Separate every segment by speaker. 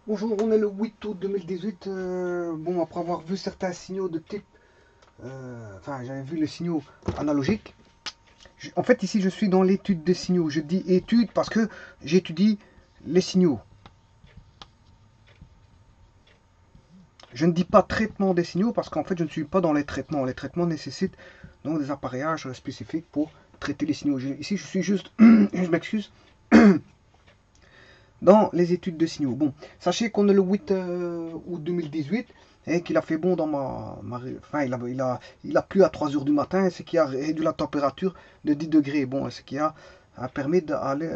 Speaker 1: Bonjour, on est le 8 août 2018. Bon, après avoir vu certains signaux de type, enfin, j'avais vu les signaux analogiques. En fait, ici, je suis dans l'étude des signaux. Je dis étude parce que j'étudie les signaux. Je ne dis pas traitement des signaux parce qu'en fait, je ne suis pas dans les traitements. Les traitements nécessitent donc des appareillages spécifiques pour traiter les signaux. Ici, je suis juste, je m'excuse, dans les études de signaux. Bon, sachez qu'on est le 8 août 2018 et qu'il a fait bon dans enfin, il a plu à 3 heures du matin, ce qui a réduit la température de 10 degrés. Bon, ce qui a permis d'aller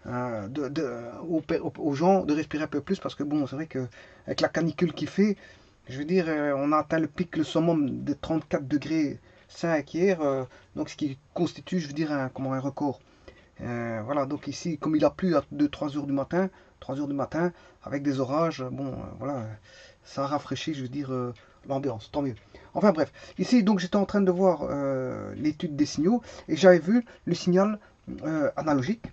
Speaker 1: aux gens de respirer un peu plus parce que bon, c'est vrai qu'avec la canicule qu'il fait, je veux dire, on a atteint le pic, le summum de 34 degrés 5 hier, donc ce qui constitue, je veux dire, un record. Voilà, donc ici, comme il a plu à 2-3 heures du matin, 3 heures du matin, avec des orages, bon, voilà, ça rafraîchit, je veux dire, l'ambiance, tant mieux. Enfin bref, ici, donc j'étais en train de voir l'étude des signaux, et j'avais vu le signal analogique,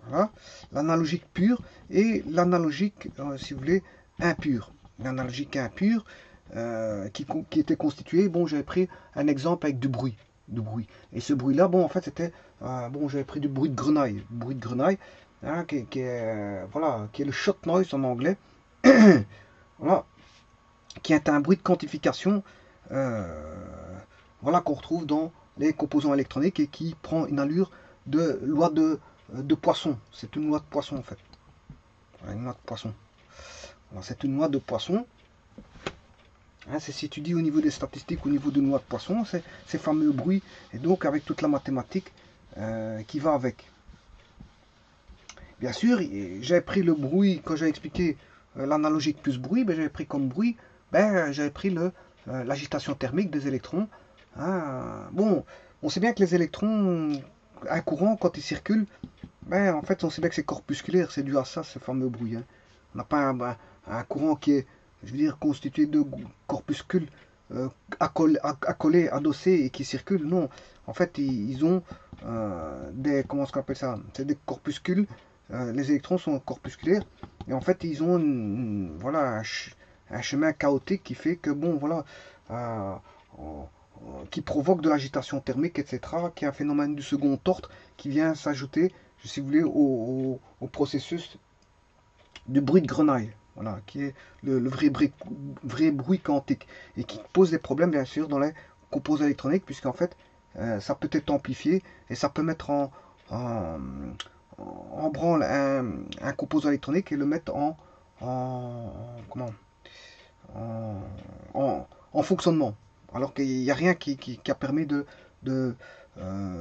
Speaker 1: voilà, l'analogique pur, et l'analogique, si vous voulez, impur. L'analogique impur, qui était constitué, bon, j'avais pris un exemple avec du bruit. Et ce bruit-là, bon, en fait, c'était, bon, j'avais pris du bruit de grenaille, hein, qui est, voilà, qui est le shot noise en anglais, voilà, qui est un bruit de quantification, voilà, qu'on retrouve dans les composants électroniques et qui prend une allure de loi de poisson. C'est une loi de poisson, en fait. Voilà, une loi de poisson. C'est une loi de poisson. Hein, c'est si tu dis au niveau des statistiques, au niveau de noix de poisson, c'est ces fameux bruits, et donc avec toute la mathématique qui va avec. Bien sûr, j'avais pris le bruit, quand j'ai expliqué l'analogique plus bruit, ben, j'avais pris comme bruit, ben, j'avais pris l'agitation thermique des électrons. Hein. Bon, on sait bien que les électrons, un courant, quand il circule, ben, en fait, on sait bien que c'est corpusculaire, c'est dû à ça, ce fameux bruit. Hein. On n'a pas un courant qui est, je veux dire, constitué de corpuscules accolés, adossés et qui circulent. Non, en fait, ils ont des, comment on appelle ça? C'est des corpuscules. Les électrons sont corpusculaires et en fait, ils ont voilà, un chemin chaotique qui fait que, bon, voilà, euh, qui provoque de l'agitation thermique, etc., qui est un phénomène du second ordre qui vient s'ajouter, si vous voulez, au processus du bruit de grenaille, voilà, qui est le vrai bruit quantique, et qui pose des problèmes, bien sûr, dans les composants électroniques, puisqu'en fait, ça peut être amplifié, et ça peut mettre en branle un composant électronique et le mettre comment, en, en fonctionnement. Alors qu'il n'y a rien qui a permis il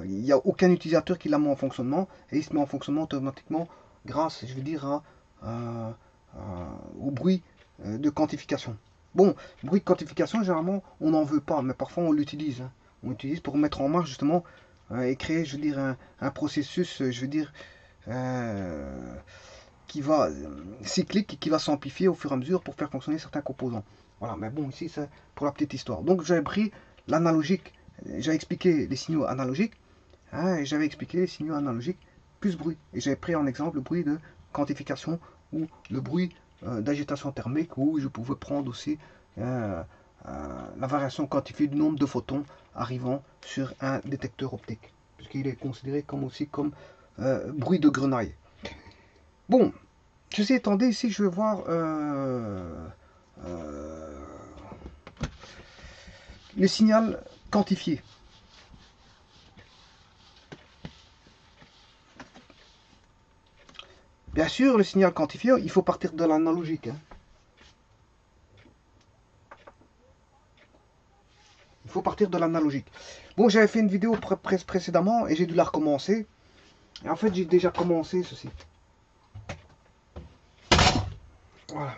Speaker 1: n'y a aucun utilisateur qui la met en fonctionnement et il se met en fonctionnement automatiquement grâce, je veux dire, au bruit de quantification. Bon, bruit de quantification, généralement, on n'en veut pas, mais parfois on l'utilise. Hein. On l'utilise pour mettre en marche justement et créer, je veux dire, un processus, je veux dire, qui va cyclique et qui va s'amplifier au fur et à mesure pour faire fonctionner certains composants. Voilà, mais bon, ici c'est pour la petite histoire. Donc j'avais pris l'analogique, j'avais expliqué les signaux analogiques, hein, et j'avais expliqué les signaux analogiques plus bruit. Et j'avais pris en exemple le bruit de quantification ou le bruit d'agitation thermique, où je pouvais prendre aussi la variation quantifiée du nombre de photons arrivant sur un détecteur optique, puisqu'il est considéré comme aussi comme bruit de grenaille. Bon, ceci étant dit, ici je vais voir le signal quantifié. Bien sûr, le signal quantifié, il faut partir de l'analogique. Hein. Il faut partir de l'analogique. Bon, j'avais fait une vidéo précédemment et j'ai dû la recommencer. Et en fait, j'ai déjà commencé ceci. Voilà.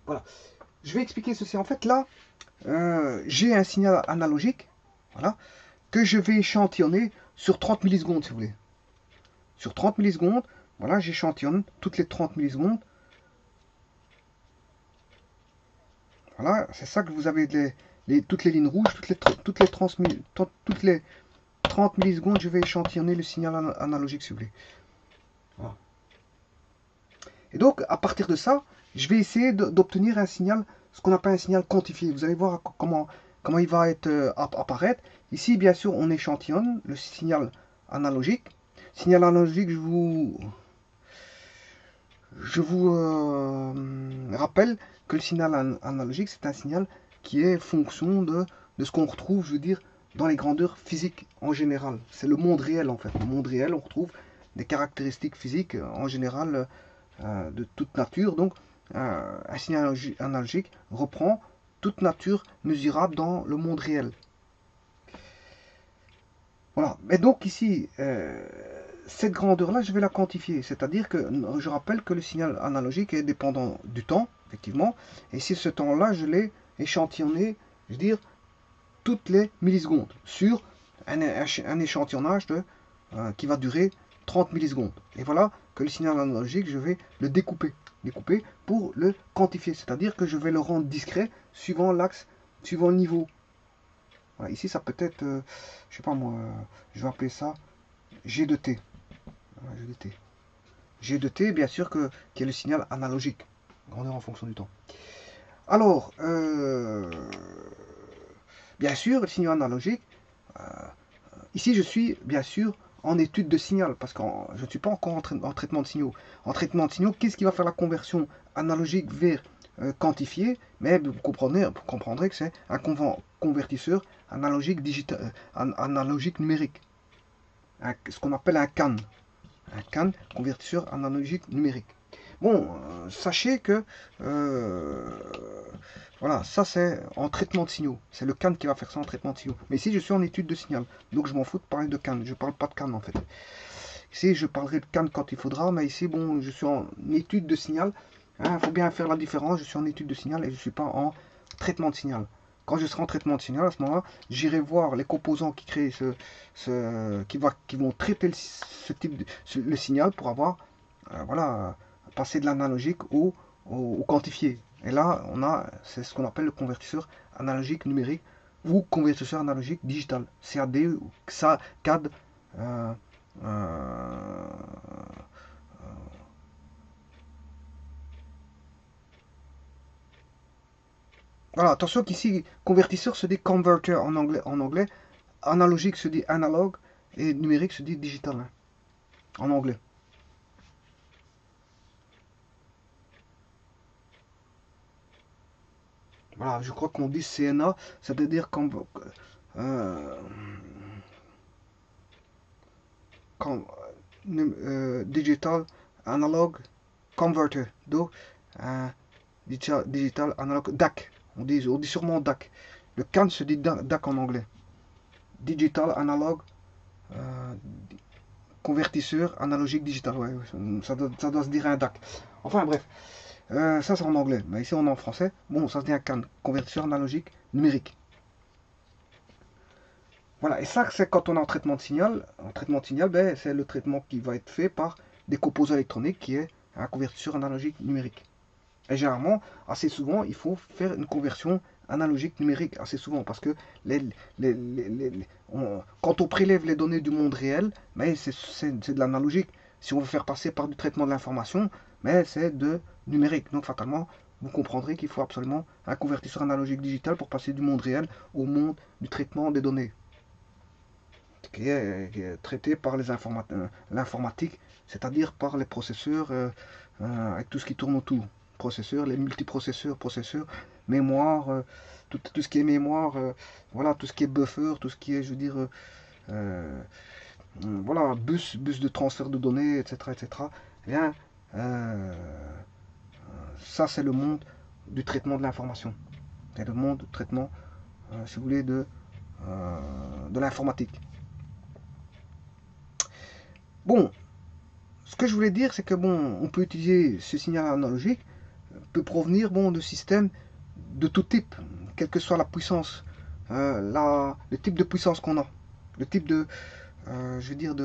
Speaker 1: Voilà. Je vais expliquer ceci. En fait, là, j'ai un signal analogique, voilà, que je vais échantillonner sur 30 millisecondes, si vous voulez. Sur 30 millisecondes, voilà, j'échantillonne toutes les 30 millisecondes. Voilà, c'est ça que vous avez toutes les lignes rouges, toutes les 30 millisecondes, je vais échantillonner le signal analogique, s'il vous plaît. Voilà. Et donc, à partir de ça, je vais essayer d'obtenir un signal, ce qu'on appelle un signal quantifié. Vous allez voir comment il va apparaître. Ici, bien sûr, on échantillonne le signal analogique. Signal analogique, je vous rappelle que le signal analogique, c'est un signal qui est fonction de ce qu'on retrouve, je veux dire, dans les grandeurs physiques en général. C'est le monde réel, en fait. Le monde réel, on retrouve des caractéristiques physiques en général de toute nature. Donc, un signal analogique reprend toute nature mesurable dans le monde réel. Voilà. Et donc, ici, cette grandeur-là, je vais la quantifier. C'est-à-dire que je rappelle que le signal analogique est dépendant du temps, effectivement. Et si ce temps-là, je l'ai échantillonné, je veux dire, toutes les millisecondes sur un échantillonnage qui va durer 30 millisecondes. Et voilà que le signal analogique, je vais le découper pour le quantifier. C'est-à-dire que je vais le rendre discret suivant l'axe, suivant le niveau. Voilà, ici, ça peut être, je sais pas moi, je vais appeler ça G de T. Voilà, G de T. G de T, bien sûr, qui est le signal analogique. Grandeur en fonction du temps. Alors, bien sûr, le signal analogique, ici, je suis, bien sûr, en étude de signal, parce que je ne suis pas encore en traitement de signaux. En traitement de signaux, qu'est-ce qui va faire la conversion analogique vers quantifié? Mais vous comprendrez que c'est un convertisseur analogique digital, analogique numérique. Ce qu'on appelle un CAN. Un CAN, convertisseur analogique numérique. Bon, sachez que voilà, ça c'est en traitement de signaux. C'est le CAN qui va faire ça en traitement de signaux. Mais ici, je suis en étude de signal. Donc, je m'en fous de parler de CAN. Je ne parle pas de CAN en fait. Ici, je parlerai de CAN quand il faudra. Mais ici, bon, je suis en étude de signal. Il faut bien faire la différence. Je suis en étude de signal et je ne suis pas en traitement de signal. Quand je serai en traitement de signal, à ce moment-là, j'irai voir les composants qui créent qui vont traiter le signal pour avoir, voilà, passer de l'analogique au quantifié. Et là, c'est ce qu'on appelle le convertisseur analogique numérique ou convertisseur analogique digital, CAD ou CAD. Voilà, attention qu'ici, convertisseur se dit converter en anglais, analogique se dit analogue et numérique se dit digital hein, en anglais. Voilà, je crois qu'on dit CNA, c'est-à-dire digital analog converter. Donc, digital analog DAC. On dit sûrement DAC. Le CAN se dit DAC en anglais. Digital analog convertisseur analogique digital. Ouais, ça doit se dire un DAC. Enfin bref. Ça c'est en anglais, mais ici on est en français. Bon, ça se dit un CAN, convertisseur analogique numérique. Voilà, et ça c'est quand on est en traitement de signal. En traitement de signal, ben, c'est le traitement qui va être fait par des composants électroniques qui est un convertisseur analogique numérique. Et généralement, assez souvent, il faut faire une conversion analogique numérique, assez souvent, parce que quand on prélève les données du monde réel, mais c'est de l'analogique. Si on veut faire passer par du traitement de l'information, mais c'est de numérique. Donc fatalement, vous comprendrez qu'il faut absolument un convertisseur analogique digital pour passer du monde réel au monde du traitement des données, qui est traité par l'informatique, c'est-à-dire par les processeurs, avec tout ce qui tourne autour. Processeurs, les multiprocesseurs, mémoire, tout ce qui est mémoire, voilà, tout ce qui est buffer, tout ce qui est, je veux dire, voilà, bus de transfert de données, etc., etc. Eh bien, ça c'est le monde du traitement de l'information. C'est le monde du traitement, si vous voulez, de l'informatique. Bon, ce que je voulais dire, c'est que bon, on peut utiliser ce signal analogique, peut provenir bon, de systèmes de tout type, quelle que soit la puissance, le type de puissance qu'on a, le type de, je veux dire,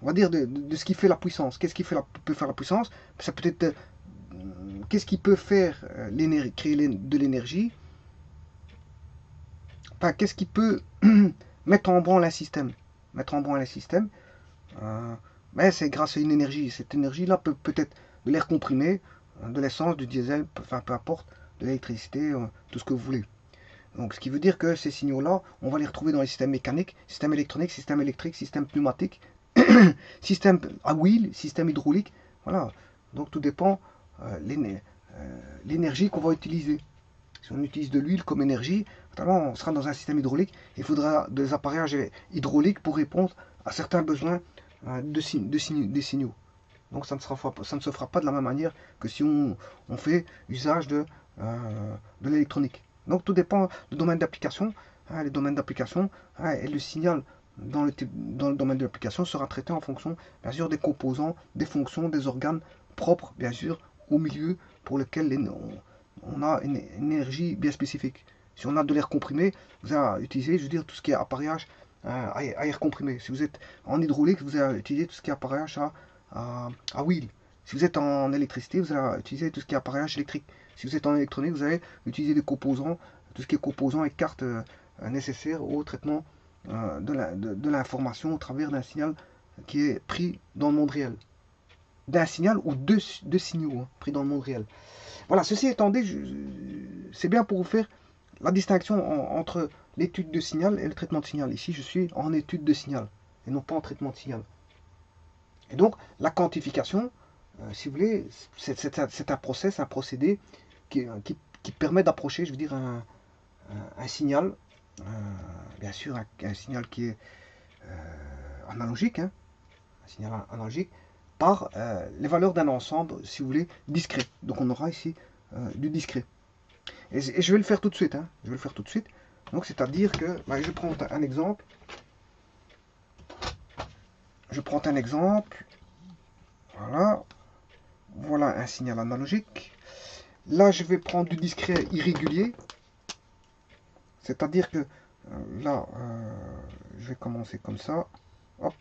Speaker 1: on va dire, de ce qui fait la puissance. Qu'est-ce qui peut faire la puissance? Ça peut être, qu'est-ce qui peut faire créer de l'énergie? Enfin, qu'est-ce qui peut mettre en branle un système? Mettre en branle un système, mais c'est grâce à une énergie. Cette énergie-là peut être de l'air comprimé, de l'essence, du diesel, enfin peu importe, de l'électricité, tout ce que vous voulez. Donc, ce qui veut dire que ces signaux-là, on va les retrouver dans les systèmes mécaniques, système électronique, système électrique, système pneumatique, système à wheel, système hydraulique. Voilà. Donc, tout dépend l'énergie qu'on va utiliser. Si on utilise de l'huile comme énergie, on sera dans un système hydraulique. Il faudra des appareillages hydrauliques pour répondre à certains besoins des signaux. Donc, ça ne se fera pas de la même manière que si on fait usage de l'électronique. Donc tout dépend du domaine d'application. Les domaines d'application et le signal dans le domaine de l'application sera traité en fonction, bien sûr, des composants, des fonctions, des organes propres, bien sûr, au milieu pour lequel on a une énergie bien spécifique. Si on a de l'air comprimé, vous allez utiliser, je veux dire, tout ce qui est appareillage à air comprimé. Si vous êtes en hydraulique, vous allez utiliser tout ce qui est appareillage à wheel. Si vous êtes en électricité, vous allez utiliser tout ce qui est appareillage électrique. Si vous êtes en électronique, vous allez utiliser des composants, tout ce qui est composants et cartes nécessaires au traitement de l'information au travers d'un signal qui est pris dans le monde réel. D'un signal ou deux signaux pris dans le monde réel. Voilà, ceci étant dit, c'est bien pour vous faire la distinction entre l'étude de signal et le traitement de signal. Ici, je suis en étude de signal et non pas en traitement de signal. Et donc, la quantification, si vous voulez, c'est un procédé qui permet d'approcher, je veux dire, un signal, bien sûr, un signal qui est analogique, un signal analogique, par les valeurs d'un ensemble, si vous voulez, discret. Donc, on aura ici du discret. Et je vais le faire tout de suite. Je vais le faire tout de suite. Donc, c'est-à-dire que, je prends un exemple. Je prends un exemple. Voilà. Voilà un signal analogique. Là, je vais prendre du discret irrégulier. C'est-à-dire que là, je vais commencer comme ça. Hop.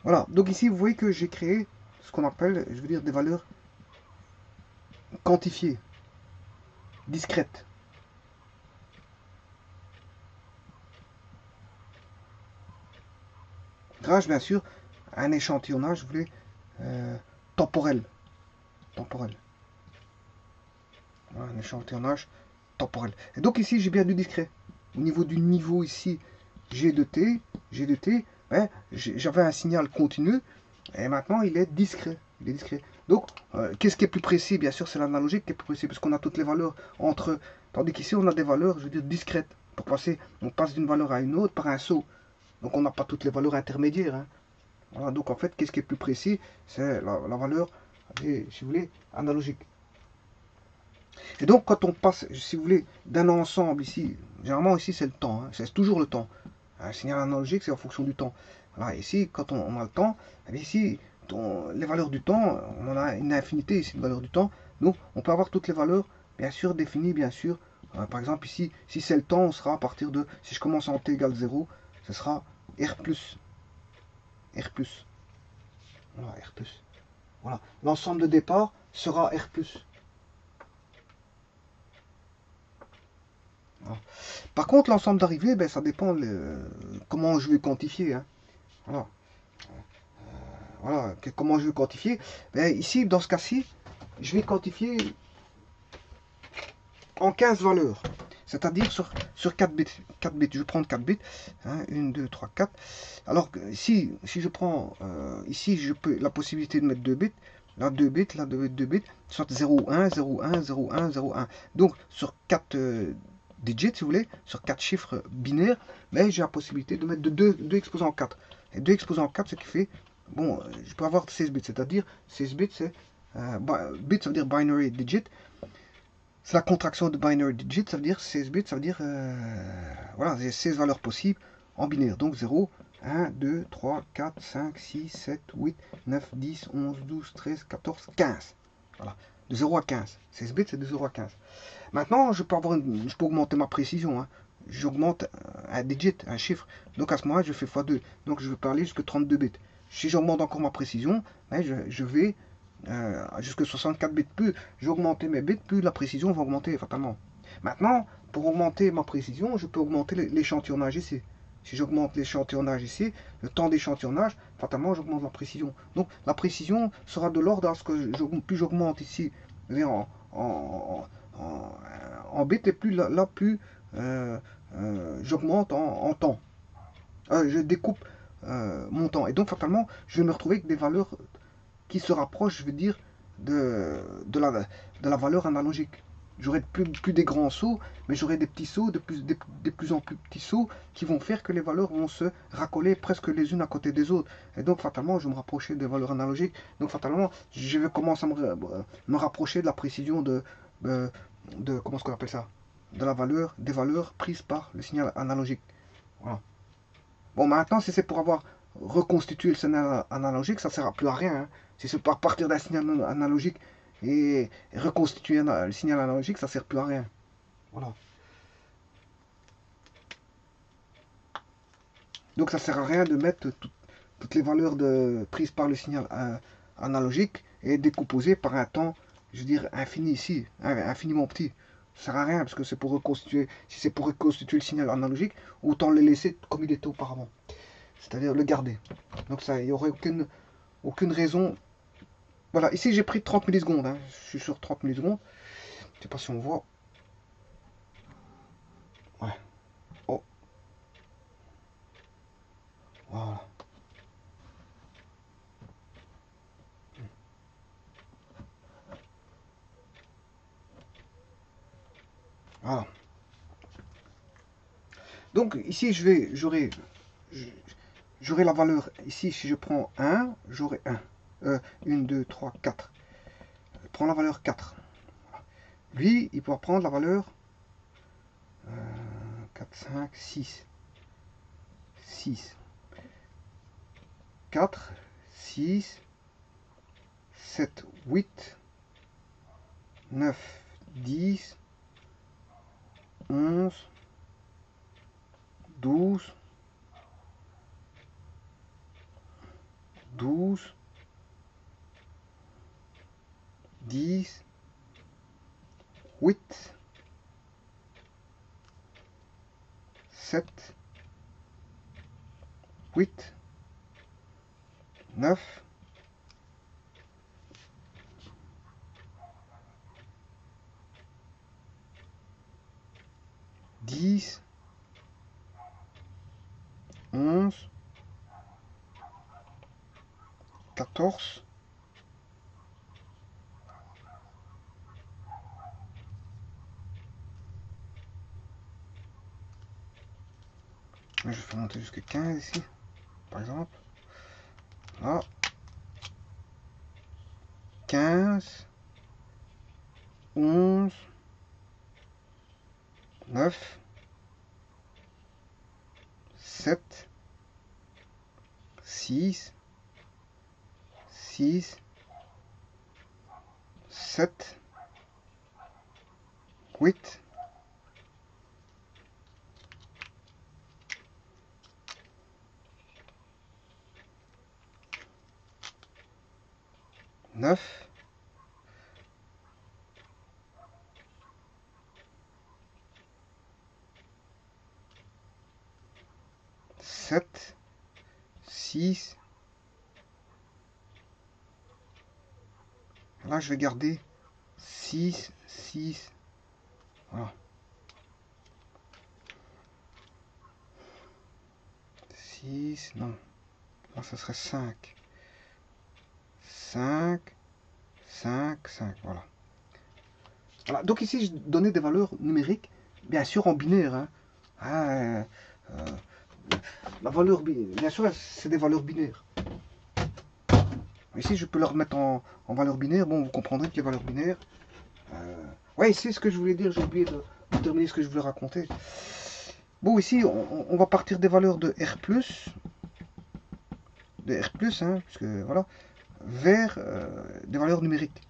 Speaker 1: Voilà, donc ici vous voyez que j'ai créé ce qu'on appelle, je veux dire, des valeurs quantifiées, discrètes. Grâce bien sûr à un échantillonnage, vous voulez, temporel. Temporel. Voilà, un échantillonnage temporel. Et donc ici j'ai bien du discret. Au niveau du niveau ici, G de T, j'avais un signal continu, et maintenant il est discret. Il est discret. Donc, qu'est-ce qui est plus précis? Bien sûr, c'est l'analogique qui est plus précis, parce qu'on a toutes les valeurs entre... Tandis qu'ici, on a des valeurs, je veux dire, discrètes. Pour passer, on passe d'une valeur à une autre par un saut. Donc, on n'a pas toutes les valeurs intermédiaires. Voilà, donc, en fait, qu'est-ce qui est plus précis? C'est la valeur, si vous voulez, analogique. Et donc, quand on passe, si vous voulez, d'un ensemble ici, généralement ici, c'est le temps. C'est toujours le temps. Un signal analogique, c'est en fonction du temps. Voilà, ici, quand on a le temps, ici, les valeurs du temps, on en a une infinité ici de valeurs du temps. Donc, on peut avoir toutes les valeurs, bien sûr, définies, bien sûr. Par exemple, ici, si c'est le temps, on sera à partir de, si je commence en t égale 0, ce sera R+. R+. Voilà, R+. Voilà. L'ensemble de départ sera R+. Par contre, l'ensemble d'arrivée, ça dépend comment je vais quantifier. Voilà. Voilà. Comment je vais quantifier. Ici, dans ce cas-ci, je vais quantifier en 15 valeurs. C'est-à-dire sur 4 bits. 4 bits. Je vais prendre 4 bits. 1, 2, 3, 4. Alors, si je prends... ici, je peux la possibilité de mettre 2 bits. Là, 2 bits. Là, 2 bits. Soit 0, 1, 0, 1, 0, 1, 0, 1. Donc, sur 4... digits, si vous voulez, sur 4 chiffres binaires, mais j'ai la possibilité de mettre de 2 exposants 4. Et 2 exposants 4, ce qui fait, bon, je peux avoir 16 bits, c'est-à-dire 16 bits, c'est bit, ça veut dire binary digit. C'est la contraction de binary digit, ça veut dire 16 bits, ça veut dire, voilà, j'ai 16 valeurs possibles en binaire. Donc 0, 1, 2, 3, 4, 5, 6, 7, 8, 9, 10, 11, 12, 13, 14, 15. Voilà, de 0 à 15. 16 bits, c'est de 0 à 15. Maintenant, je peux augmenter ma précision. Hein. J'augmente un digit, un chiffre. Donc à ce moment-là, je fais x2. Donc je vais parler jusqu'à 32 bits. Si j'augmente encore ma précision, ben, je vais jusqu'à 64 bits. Plus j'augmente mes bits, plus la précision va augmenter fatalement. Maintenant, pour augmenter ma précision, je peux augmenter l'échantillonnage ici. Si j'augmente l'échantillonnage ici, le temps d'échantillonnage, fatalement j'augmente la précision. Donc la précision sera de l'ordre à ce que plus j'augmente ici en bits et plus là plus j'augmente en temps. Je découpe mon temps. Et donc fatalement, je vais me retrouver avec des valeurs qui se rapprochent, je veux dire, de la valeur analogique. J'aurai plus des grands sauts, mais j'aurai des petits sauts, de plus en plus petits sauts, qui vont faire que les valeurs vont se raccoler presque les unes à côté des autres. Et donc, fatalement, je vais me rapprocher des valeurs analogiques. Donc, fatalement, je vais commencer à me rapprocher de la précision de comment est-ce qu'on appelle ça? De la valeur, des valeurs prises par le signal analogique. Voilà. Bon, maintenant, si c'est pour avoir reconstitué le signal analogique, ça ne sert plus à rien. Hein. Si c'est à partir d'un signal analogique et reconstituer le signal analogique, ça ne sert plus à rien. Voilà. Donc ça ne sert à rien de mettre toutes les valeurs prises par le signal analogique et décomposées par un temps, je veux dire, infini ici, infiniment petit. Ça sert à rien parce que c'est pour reconstituer, si c'est pour reconstituer le signal analogique, autant le laisser comme il était auparavant. C'est-à-dire le garder. Donc ça, il n'y aurait aucune raison. Voilà, ici j'ai pris 30 millisecondes. Hein. Je suis sur 30 millisecondes. Je ne sais pas si on voit. Ouais. Oh. Voilà. Voilà. Donc ici j'aurai la valeur. Ici si je prends 1, j'aurai 1. 1, 2, 3, 4. Je prends la valeur 4. Lui, il pourra prendre la valeur 4, 5, 6. 6. 4, 6, 7, 8, 9, 10, 11, 12, 12, 10, 8, 7, 8, 9, 10, 11, 14, je vais faire monter jusqu'à 15 ici, par exemple. Là. 15, 11, 9, 7, 6, 6, 7, 8, 9, 7, 6. Là, je vais garder 6, 6. Voilà. 6, non. Là, ça serait 5. 5, 5, 5. Voilà. Voilà. Donc ici, je donnais des valeurs numériques bien sûr en binaire. Hein. La valeur, bien sûr, c'est des valeurs binaires. Ici, je peux le remettre en valeur binaire. Bon, vous comprendrez que les valeurs binaires... ouais, ici, ce que je voulais dire, j'ai oublié de terminer ce que je voulais raconter. Bon, ici, on va partir des valeurs de R+, hein, puisque, voilà, vers des valeurs numériques.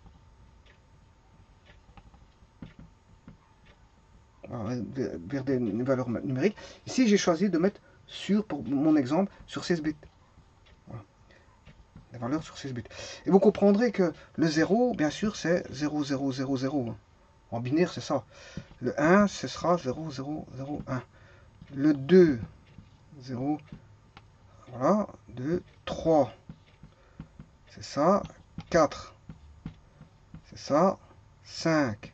Speaker 1: Vers des valeurs numériques. Ici, j'ai choisi de mettre sur, pour mon exemple, sur 16 bits. Voilà. Des valeurs sur 16 bits. Et vous comprendrez que le 0, bien sûr, c'est 0, 0, 0, 0. En binaire, c'est ça. Le 1, ce sera 0, 0, 0, 1. Le 2, 0, voilà, 2, 3. C'est ça. 4. C'est ça. 5.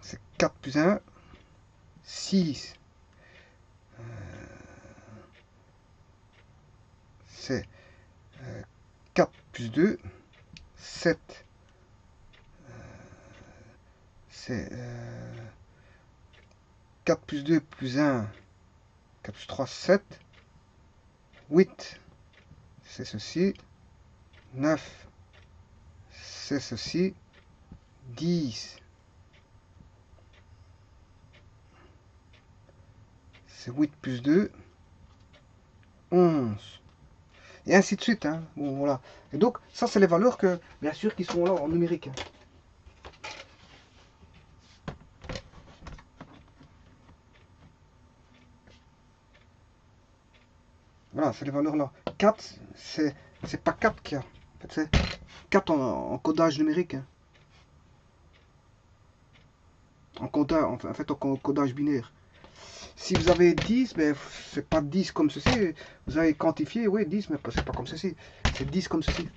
Speaker 1: C'est 4 plus 1. 6. C'est 4 plus 2. 7. C'est 4 plus 2 plus 1. 4 plus 3, 7. 8. C'est ceci. 9. C'est ceci. 10. C'est 8 plus 2. 11. Et ainsi de suite. Hein. Bon, voilà. Et donc, ça, c'est les valeurs que, bien sûr, qui sont là en numérique. Hein. Voilà, c'est les valeurs là. 4, c'est pas 4 qu'il y a. En fait, c'est 4 en codage numérique. Hein. En fait, en codage binaire. Si vous avez 10, ben, c'est pas 10 comme ceci. Vous avez quantifié, oui, 10, mais c'est pas comme ceci. C'est 10 comme ceci.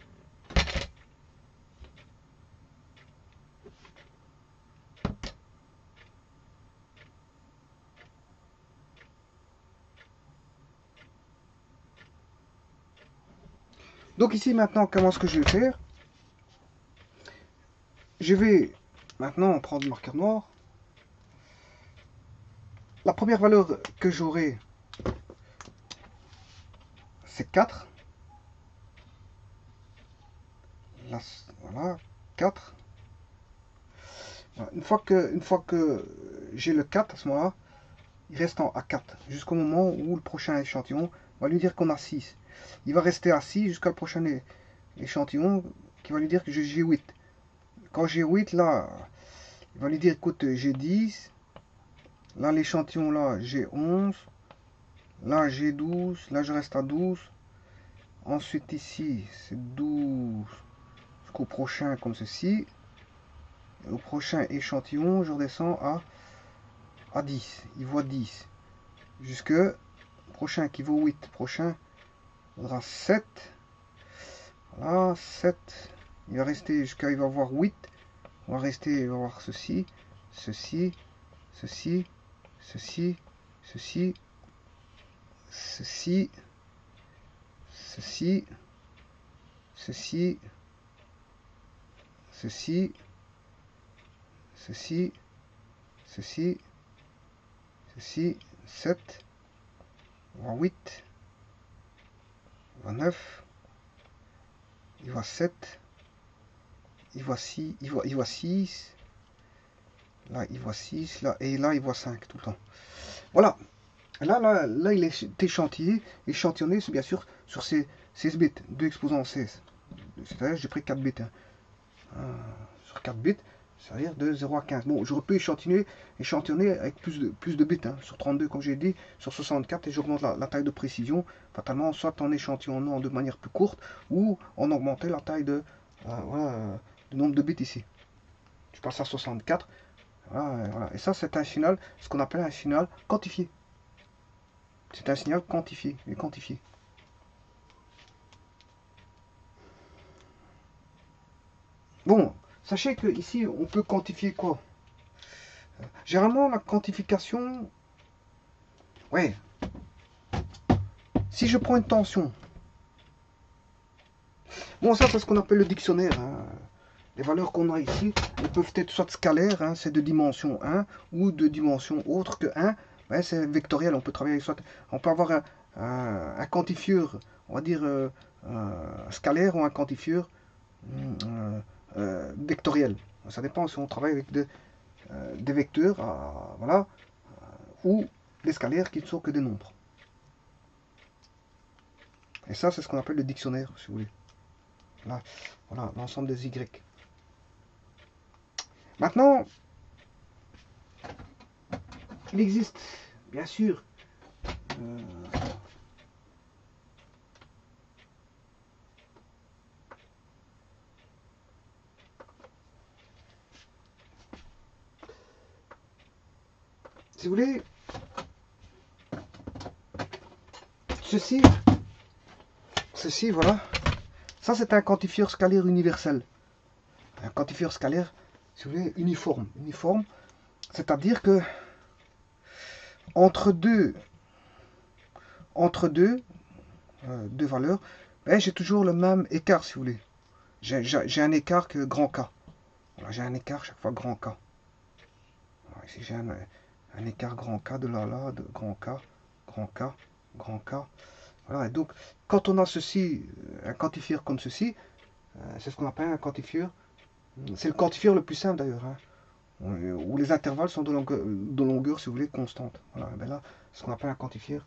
Speaker 1: Donc ici, maintenant, comment est-ce que je vais faire? Je vais maintenant prendre le marqueur noir. La première valeur que j'aurai, c'est 4. Là, voilà, 4. Voilà. Une fois que j'ai le 4, à ce moment-là, il reste à 4. Jusqu'au moment où le prochain échantillon va lui dire qu'on a 6. Il va rester à 6 jusqu'à le prochain échantillon qui va lui dire que j'ai 8. Quand j'ai 8, là, il va lui dire, écoute, j'ai 10. Là, l'échantillon, là, j'ai 11. Là, j'ai 12. Là, je reste à 12. Ensuite, ici, c'est 12 jusqu'au prochain, comme ceci. Et au prochain échantillon, je redescends à 10. Il voit 10. Jusque prochain qui vaut 8. Prochain, il faudra 7. Voilà, 7. Il va rester jusqu'à, il va voir 8. On va rester, il va voir ceci, ceci, ceci, ceci, ceci, ceci, ceci, ceci, ceci, ceci, ceci, ceci, 7, il voit 8, il voit 9, il voit 7, il voit 6, il voit 6, là il voit 6, là, et là il voit 5 tout le temps. Voilà. Là, il est échantillonné, c'est bien sûr sur ces 16 bits, 2 exposants 16. C'est-à-dire j'ai pris 4 bits. Hein. Sur 4 bits, c'est-à-dire de 0 à 15. Bon, j'aurais pu échantillonner avec plus de bits, hein, sur 32 comme j'ai dit, sur 64, et j'augmente la taille de précision, fatalement, soit en échantillonnant de manière plus courte, ou en augmentant la taille de le nombre de bits ici. Je passe à 64. Voilà. Et ça, c'est un signal, ce qu'on appelle un signal quantifié. C'est un signal quantifié et quantifié. Bon, sachez que ici on peut quantifier quoi? Généralement la quantification, ouais. Si je prends une tension, bon ça c'est ce qu'on appelle le dictionnaire. Hein. les valeurs qu'on a ici, elles peuvent être soit scalaires, hein, c'est de dimension 1, ou de dimension autre que 1, ben, c'est vectoriel, on peut travailler soit, on peut avoir un quantifieur, on va dire scalaire ou un quantifieur vectoriel. Ça dépend si on travaille avec des vecteurs, voilà, ou des scalaires qui ne sont que des nombres. Et ça, c'est ce qu'on appelle le dictionnaire, si vous voulez. Là, voilà, l'ensemble des Y. Maintenant, il existe, bien sûr, si vous voulez, ceci, voilà, ça c'est un quantifieur scalaire universel. Un quantifieur scalaire, si vous voulez, uniforme. Uniforme, c'est-à-dire que entre deux valeurs, ben, j'ai toujours le même écart, si vous voulez. J'ai un écart que grand K. Voilà, j'ai un écart chaque fois grand K. Voilà, ici j'ai un écart grand K de là, de grand K, grand K, grand K. Voilà, et donc quand on a ceci, un quantifieur comme ceci, c'est ce qu'on appelle un quantifieur. C'est le quantifieur le plus simple d'ailleurs, hein, où les intervalles sont de longueur, si vous voulez, constante. Voilà, ben là, ce qu'on appelle un quantifieur.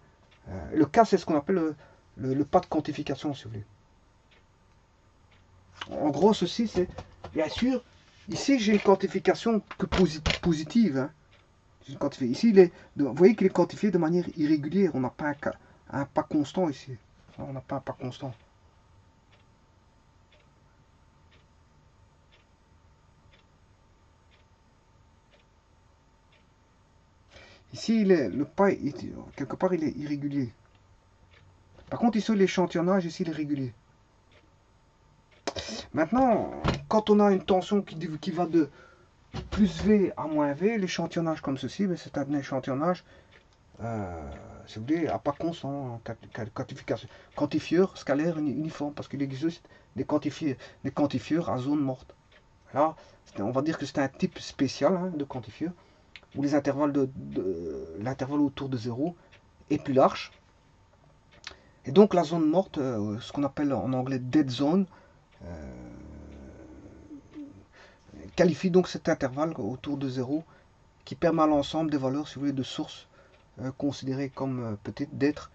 Speaker 1: Le K, c'est ce qu'on appelle le pas de quantification, si vous voulez. En gros, ceci, c'est, bien sûr, ici, j'ai une quantification que positive. Hein. Ici, vous voyez qu'il est quantifié de manière irrégulière. On n'a pas un pas constant ici. On n'a pas un pas constant. Ici, le pas, quelque part, il est irrégulier. Par contre, ici, l'échantillonnage, ici, il est régulier. Maintenant, quand on a une tension qui va de plus V à moins V, l'échantillonnage comme ceci, c'est un échantillonnage, si vous voulez, à pas constant, quantifieur scalaire uniforme, parce qu'il existe des quantifieurs à zone morte. Là, on va dire que c'est un type spécial, hein, de quantifieur, où les intervalles l'intervalle autour de 0 est plus large. Et donc la zone morte, ce qu'on appelle en anglais dead zone, qualifie donc cet intervalle autour de 0 qui permet à l'ensemble des valeurs, si vous voulez, de source considérées comme peut-être d'être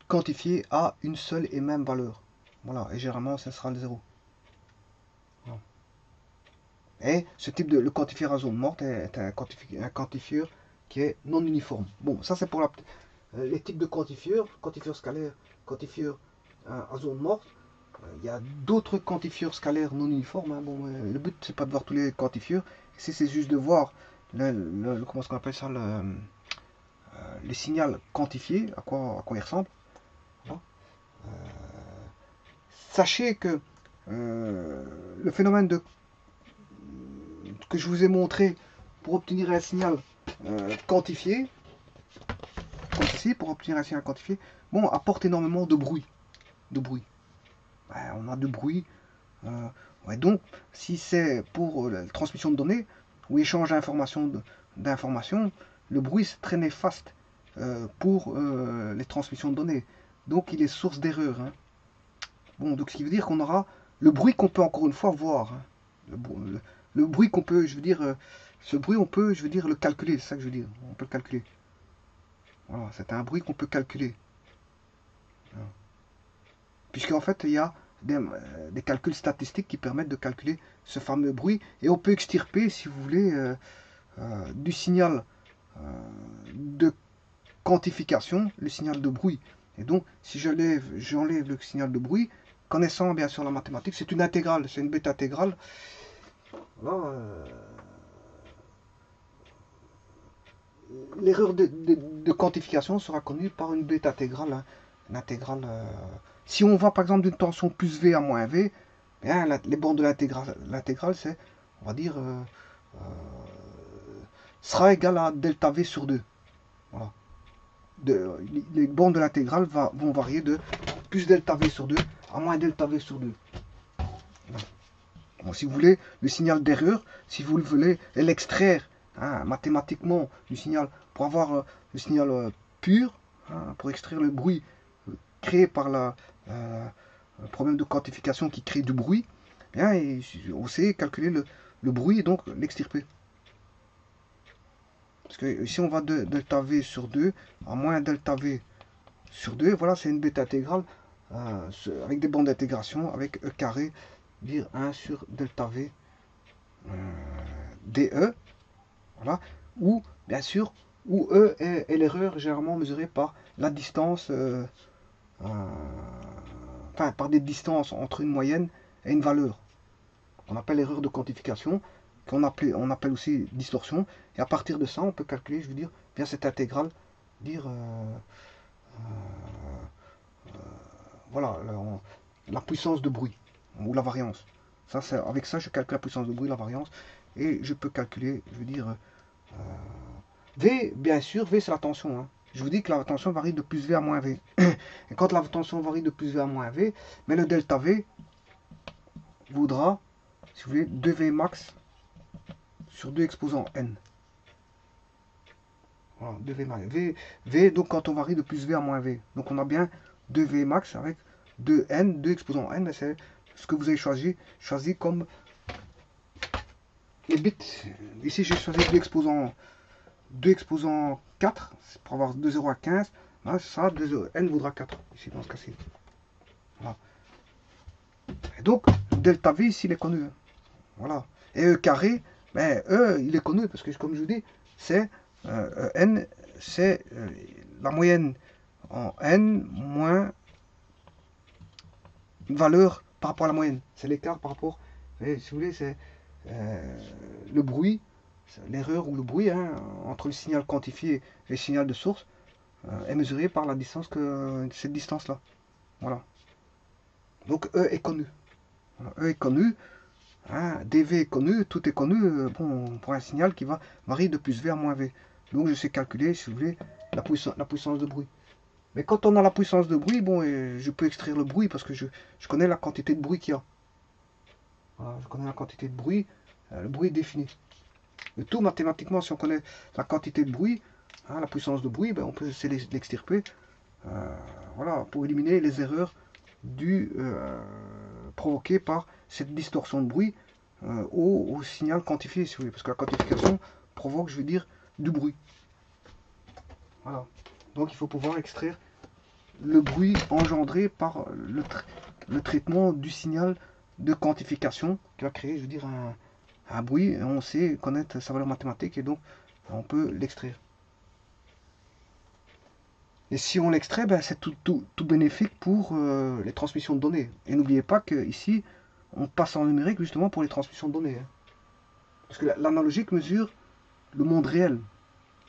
Speaker 1: quantifiées à une seule et même valeur. Voilà, et généralement, ce sera le 0. Voilà. Et ce type de le quantifieur à zone morte est un quantifieur qui est non uniforme. Bon, ça c'est pour les types de quantifieurs scalaire, quantifieur à zone morte. Il y a d'autres quantifieurs scalaires non uniformes. Hein. Bon, le but c'est pas de voir tous les quantifieurs. Ici c'est juste de voir comment est-ce qu'on appelle ça, le signal quantifié, à quoi il ressemble. Voilà. Sachez que le phénomène que je vous ai montré pour obtenir un signal quantifié, comme ceci, pour obtenir un signal quantifié, bon, apporte énormément de bruit. On a de bruit. Ouais, donc, si c'est pour la transmission de données ou échange d'informations, le bruit c'est très néfaste pour les transmissions de données. Donc, il est source d'erreur. Hein. Bon, donc ce qui veut dire qu'on aura le bruit qu'on peut encore une fois voir. Hein. Le bruit qu'on peut, je veux dire, ce bruit on peut, je veux dire, le calculer. C'est ça que je veux dire. On peut le calculer. Voilà, c'est un bruit qu'on peut calculer. Voilà. Puisqu'en fait, il y a des calculs statistiques qui permettent de calculer ce fameux bruit. Et on peut extirper, si vous voulez, du signal de quantification, le signal de bruit. Et donc, si j'enlève le signal de bruit, connaissant bien sûr la mathématique, c'est une intégrale, c'est une bêta intégrale. Voilà, l'erreur de quantification sera connue par une bêta intégrale. Hein, une intégrale si on va par exemple d'une tension plus V à moins V, bien, les bornes de l'intégrale, c'est, on va dire, sera égal à delta V sur 2. Voilà. Les bornes de l'intégrale vont varier de plus delta V sur 2 à moins delta V sur 2. Bon, si vous voulez le signal d'erreur, si vous voulez l'extraire mathématiquement du signal, pour avoir le signal pur, pour extraire le bruit créé par le problème de quantification qui crée du bruit, bien, et on sait calculer le bruit et donc l'extirper. Parce que ici on va de delta V sur 2 à moins delta V sur 2, voilà, c'est une bêta intégrale avec des bandes d'intégration avec E carré, dire 1 sur delta V dE, voilà, ou bien sûr, où E est l'erreur généralement mesurée par la distance, enfin par des distances entre une moyenne et une valeur. On appelle l'erreur de quantification, qu'on appelle aussi distorsion, et à partir de ça, on peut calculer, je veux dire, bien cette intégrale, dire voilà, la puissance de bruit, ou la variance. Ça, avec ça, je calcule la puissance de bruit, la variance, et je peux calculer, je veux dire, V, bien sûr, V c'est la tension. Hein. Je vous dis que la tension varie de plus V à moins V. Et quand la tension varie de plus V à moins V, mais le delta V voudra, si vous voulez, 2V max sur 2 exposant N. Voilà, 2V max. V, donc quand on varie de plus V à moins V. Donc on a bien 2V max avec 2N, 2 exposant N. C'est ce que vous avez choisi comme les bits. Ici j'ai choisi 2 exposant 4 pour avoir 2 0 à 15. Là, ça, N voudra 4 ici dans ce cas-ci. Voilà. Et donc, delta V ici il est connu. Voilà. Et E carré, ben, E il est connu parce que comme je vous dis, c'est N, c'est la moyenne en N moins une valeur par rapport à la moyenne. C'est l'écart par rapport, si vous voulez, c'est le bruit, l'erreur ou le bruit entre le signal quantifié et le signal de source est mesuré par la distance cette distance-là. Voilà. Donc E est connu. Voilà. E est connu. DV est connu, tout est connu bon, pour un signal qui va varier de plus V à moins V. Donc je sais calculer, si vous voulez, la puissance de bruit. Mais quand on a la puissance de bruit, bon, je peux extraire le bruit parce que je connais la quantité de bruit qu'il y a. Voilà, je connais la quantité de bruit, le bruit est défini. Le tout mathématiquement, si on connaît la quantité de bruit, la puissance de bruit, ben, on peut essayer de l'extirper voilà, pour éliminer les erreurs provoquées par cette distorsion de bruit au signal quantifié, si vous voulez, parce que la quantification provoque, je veux dire, du bruit. Voilà. Donc il faut pouvoir extraire le bruit engendré par le traitement du signal de quantification qui va créer, je veux dire, un bruit, et on sait connaître sa valeur mathématique, et donc on peut l'extraire. Et si on l'extrait, ben, c'est tout bénéfique pour les transmissions de données. Et n'oubliez pas qu'ici, on passe en numérique justement pour les transmissions de données. Hein. Parce que l'analogique mesure le monde réel.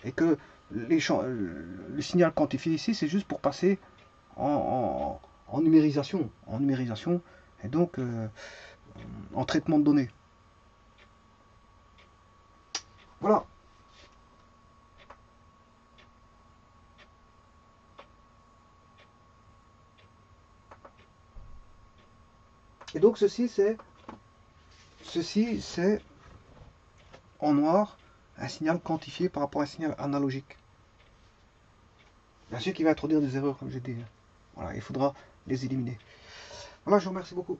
Speaker 1: Et que le signal quantifié ici, c'est juste pour passer en numérisation. En numérisation, et donc en traitement de données. Voilà. Et donc ceci c'est en noir un signal quantifié par rapport à un signal analogique. Bien sûr qu'il va introduire des erreurs comme j'ai dit. Voilà, il faudra les éliminer. Voilà, je vous remercie beaucoup.